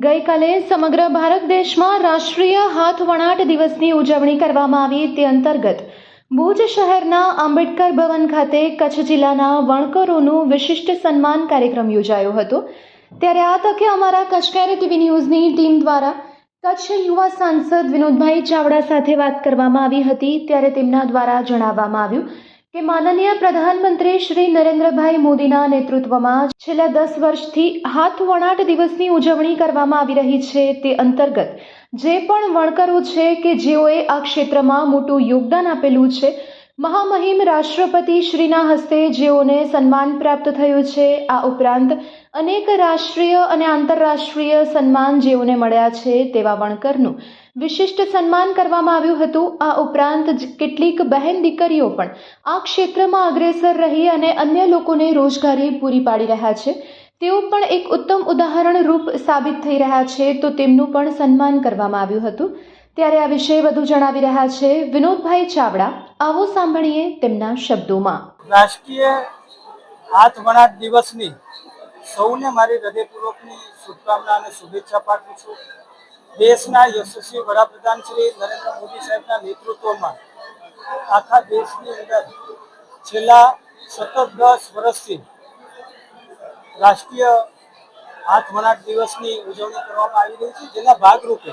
ગઈકાલે સમગ્ર ભારત દેશમાં રાષ્ટ્રીય હાથ વણાટ દિવસની ઉજવણી કરવામાં આવી। તે અંતર્ગત ભુજ શહેરના આંબેડકર ભવન ખાતે કચ્છ જિલ્લાના વણકરોનું વિશિષ્ટ સન્માન કાર્યક્રમ યોજાયો હતો। ત્યારે આ તકે અમારા કચ્છ કેર ટીવી ન્યૂઝની ટીમ દ્વારા કચ્છ યુવા સાંસદ વિનોદભાઈ ચાવડા સાથે વાત કરવામાં આવી હતી। ત્યારે તેમના દ્વારા જણાવવામાં આવ્યું કે માનનીય પ્રધાનમંત્રી શ્રી નરેન્દ્રભાઈ મોદીના નેતૃત્વમાં છેલ્લા 10 વર્ષથી હાથ વણાટ દિવસની ઉજવણી કરવામાં આવી રહી છે। તે અંતર્ગત જે પણ વણકરો છે કે જેઓએ આ ક્ષેત્રમાં મોટું યોગદાન આપેલું છે, મહામહિમ રાષ્ટ્રપતિ શ્રીના હસ્તે જેઓને સન્માન પ્રાપ્ત થયું છે, આ ઉપરાંત અનેક રાષ્ટ્રીય અને આંતરરાષ્ટ્રીય સન્માન જેઓને મળ્યા છે તેવા વણકરનું વિશિષ્ટ સન્માન કરવામાં આવ્યું હતું। આ ઉપરાંત કેટલીક બહેન દીકરીઓ પણ આ ક્ષેત્રમાં અગ્રેસર રહી અને અન્ય લોકોને રોજગારી પૂરી પાડી રહ્યા છે। તેઓ પણ એક ઉત્તમ ઉદાહરણ રૂપ સાબિત થઈ રહ્યા છે, તો તેમનું પણ સન્માન કરવામાં આવ્યું હતું। ત્યારે આ વિશે વધુ જણાવી રહ્યા છે વિનોદભાઈ ચાવડા। આવો સાંભળીએ તેમના શબ્દોમાં। રાષ્ટ્રીય હાથ વણાટ દિવસની સૌને મારી હૃદયપૂર્વકની શુભકામના અને શુભેચ્છા પાઠવું છું। દેશના યશસ્વી વડાપ્રધાન શ્રી નરેન્દ્ર મોદી સાહેબના નેતૃત્વમાં આખા દેશની અંદર છેલ્લા સતત 10 વર્ષથી રાષ્ટ્રીય હાથ વણાટ દિવસની ઉજવણી કરવામાં આવી રહી છે, જેના ભાગરૂપે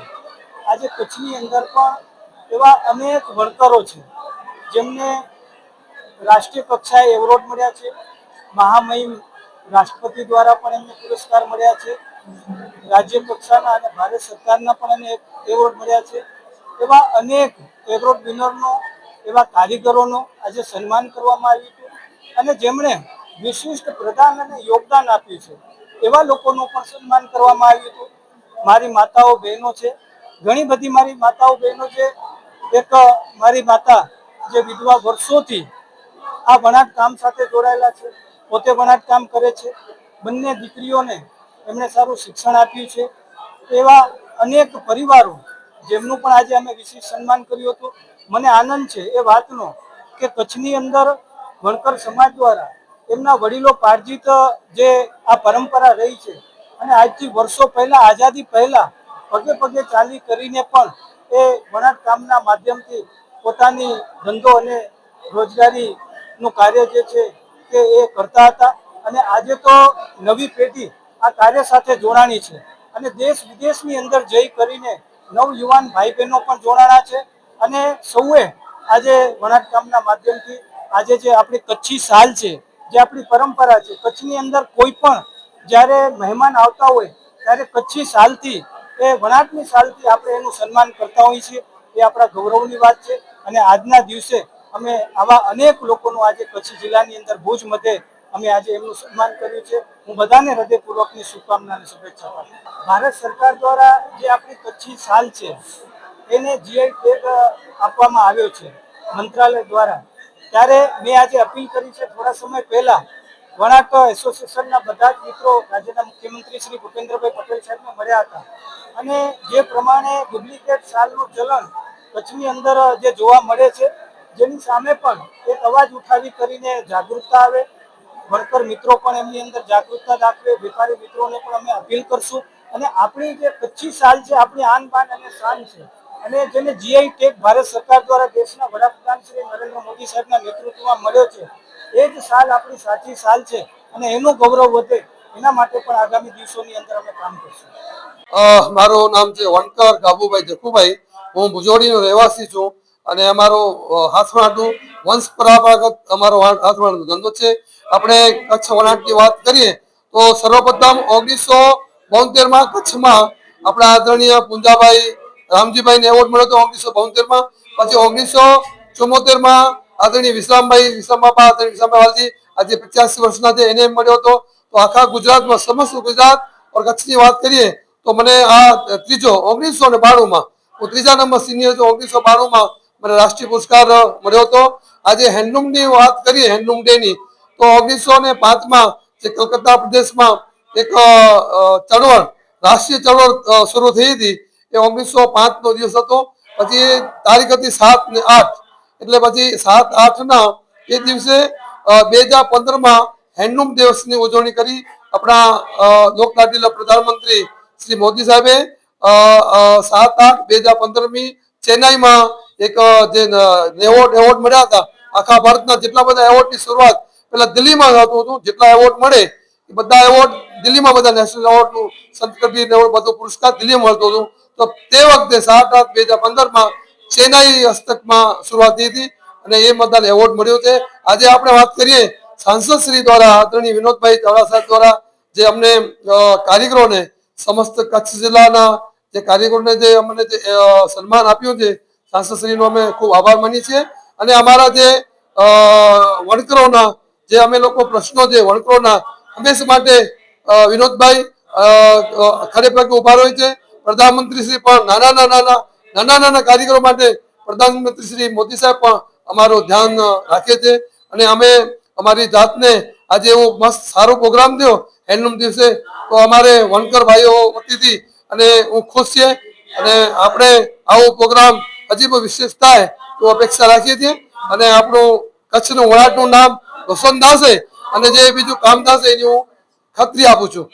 આજે કચ્છની અંદર પણ એવા અનેક વણકરો છે જેમને રાષ્ટ્રીય કક્ષાએ એવોર્ડ મળ્યા છે। મહામહિમ રાષ્ટ્રપતિ દ્વારા પણ એમને પુરસ્કાર મળ્યા છે, રાજ્ય કક્ષાના અને ભારત સરકારના પણ એને એવોર્ડ મળ્યા છે। એવા અનેક એવોર્ડ વિનરનો, એવા કારીગરોનો આજે સન્માન કરવામાં આવ્યું હતું અને જેમણે વિશિષ્ટ પ્રદાન અને યોગદાન આપ્યું છે એવા લોકોનું પણ સન્માન કરવામાં આવ્યું હતું। મારી માતાઓ બહેનો છે, ઘણી બધી મારી માતાઓ બહેનો છે। એક મારી માતા જે વિધવા વર્ષોથી આ વણાટ કામ સાથે જોડાયેલા છે, પોતે વણાટ કામ કરે છે, બંને દીકરીઓને એમણે સારું શિક્ષણ આપ્યું છે। એવા અનેક પરિવારો જેમનું પણ આજે અમે વિશેષ સન્માન કર્યું હતું। મને આનંદ છે એ વાતનો કે કચ્છની અંદર વણકર સમાજ દ્વારા એમના વડીલો પાર્જિત જે આ પરંપરા રહી છે અને આજથી વર્ષો પહેલા, આઝાદી પહેલા પગે પગે ચાલી કરીને પણ એ વણાટ કામના માધ્યમથી પોતાની ધંધો અને રોજગારીનું કાર્ય જે છે કે એ કરતા હતા અને આજે તો નવી પેઢી આ કાર્ય સાથે જોડાણી છે અને દેશ વિદેશની અંદર જઈ કરીને નવયુવાન ભાઈ બહેનો પણ જોડાણા છે અને સૌએ આજે વણાટ કામના માધ્યમથી આજે જે આપણી કચ્છી સાલ છે, જે આપણી પરંપરા છે, કચ્છની અંદર કોઈ પણ જ્યારે મહેમાન આવતા હોય ત્યારે કચ્છી સાલથી, એ વણાટની સાલથી આપણે એનું સન્માન કરતા હોઈએ છીએ। એ આપણા ગૌરવની વાત છે અને આજના દિવસે અમે આવા અનેક લોકોનું આજે કચ્છ જિલ્લાની અંદર ભુજ મધ્યે અમે આજે એમનું સન્માન કર્યું છે। હું બધાને હૃદયપૂર્વકની શુભકામના અને શુભેચ્છા પાઠવું છું। ભારત સરકાર દ્વારા જે આપણી કચ્છી સાલ છે એને જીઆઈ ટેગ આપવામાં આવ્યો છે મંત્રાલય દ્વારા। ત્યારે મેં આજે અપીલ કરી છે, થોડા સમય પહેલા વણાટ એસોસિએશનના બધા જ મિત્રો રાજ્યના મુખ્યમંત્રી શ્રી ભૂપેન્દ્રભાઈ પટેલ સાહેબને મળ્યા હતા અને જે પ્રમાણે ડુપ્લિકેટ સાલનું ચલણ કચ્છની અંદર જે જોવા મળે છે, જેની સામે પણ એક અવાજ ઉઠાવી કરીને જાગૃતતા આવે, વણકર મિત્રો પણ એમની અંદર જાગૃતતા દાખવે, વેપારી મિત્રોને પણ અમે અપીલ કરશું અને આપણી જે કચ્છી સાલ છે આપણી આન બાન અને શાન છે અને જેને જીઆઈ ટેગ ભારત સરકાર દ્વારા દેશના વડાપ્રધાન શ્રી નરેન્દ્ર મોદી સાહેબના નેતૃત્વમાં મળ્યો છે, એ જ સાલ આપણી સાચી સાલ છે અને એનું ગૌરવ વધે એના માટે પણ આગામી દિવસોની અંદર અમે કામ કરશું। મારું નામ છે વણકર ગાબુભાઈ જખુભાઈ। હું ભુજોડીનો રહેવાસી છું અને અમારો હાથવણાટનું વંશ પરંપરાગત અમારો હાથવણાટનો ધંધો છે। આપણે કચ્છ વણાટની વાત કરીએ તો સર્વપ્રથમ 1972માં કચ્છમાં આપણા આદરણીય પુંજાભાઈ રામજીભાઈને એવોર્ડ મળ્યો હતો 1972માં। પછી 1974માં આદરણીય વિશ્રામબાપા વાલજી આજે 85 વર્ષના છે, એને મળ્યો હતો। તો આખા ગુજરાતમાં સમસ્ત ગુજરાત और કચ્છની વાત કરીએ તો મને આ ત્રીજો 1992માં હું ત્રીજા નંબર સિનિયર છું। 1992માં મને રાષ્ટ્રીય પુરસ્કાર મળ્યો હતો। આજે હેન્ડલૂમની વાત કરીએ, હેન્ડલૂમ ડેની, તો 1905માં જે કલકત્તા પ્રદેશમાં એક ચળવળ, રાષ્ટ્રીય ચળવળ શરૂ થઈ હતી, એ 1905નો દિવસ હતો। પછી તારીખ હતી 7 અને 8, એટલે પછી 7-8ના એ દિવસે 2015માં હેન્ડલૂમ દિવસની ઉજવણી કરી। આપણા લોકલાડીલા પ્રધાનમંત્રી શ્રી મોદી સાહેબે 7/8/2015 ચેન્નાઈમાં એક જે એવોર્ડ મળ્યા હતા. આખા ભારતના જેટલા બધા એવોર્ડની શરૂઆત પેલા દિલ્હીમાં થતું હતું. જેટલા એવોર્ડ મળે એ બધા એવોર્ડ દિલ્હીમાં, બધા નેશનલ એવોર્ડનું સંત કબીર એવોર્ડ બધો પુરસ્કાર દિલ્હીમાં મળતો હતો. તો તે વખતે 7/8/2015 ચેન્નાઈ હસ્તકમાં શરૂઆત થઈ હતી અને એ બધાને એવોર્ડ મળ્યો છે. આજે આપણે વાત કરીએ સાંસદ શ્રી દ્વારા, આદરણીય વિનોદભાઈ ચાવડા સાહેબ દ્વારા જે અમને કારીગરોને, સમસ્ત કચ્છ જિલ્લાના જે કારીગરોને જે અમને જે સન્માન આપ્યું છે, સાંસદ શ્રીનો અમે ખૂબ આભાર માનીએ છીએ. અને અમારા જે વણકરોના જે અમે લોકો પ્રશ્નો છે વણકરોના હંમેશા માટે વિનોદભાઈ ખડે પગે ઉભા હોય છે. પ્રધાનમંત્રી શ્રી પણ નાના કારીગરો માટે પ્રધાનમંત્રી શ્રી મોદી સાહેબ પણ અમારું ધ્યાન રાખે છે. અને અમે અમારી જાતને આજે એવો મસ્ત સારો પ્રોગ્રામ થયો હેન્ડલૂમ દિવસે, તો અમારે વણકર ભાઈઓ વતીથી અને હું ખુશ છે. અને આપણે આવો પ્રોગ્રામ હજી પણ વિશેષ થાય તો અપેક્ષા રાખીએ છીએ. અને આપણું કચ્છનું વણાટનું નામ રોશન થશે અને જે બીજું કામ થશે એની હું ખાતરી આપું છું.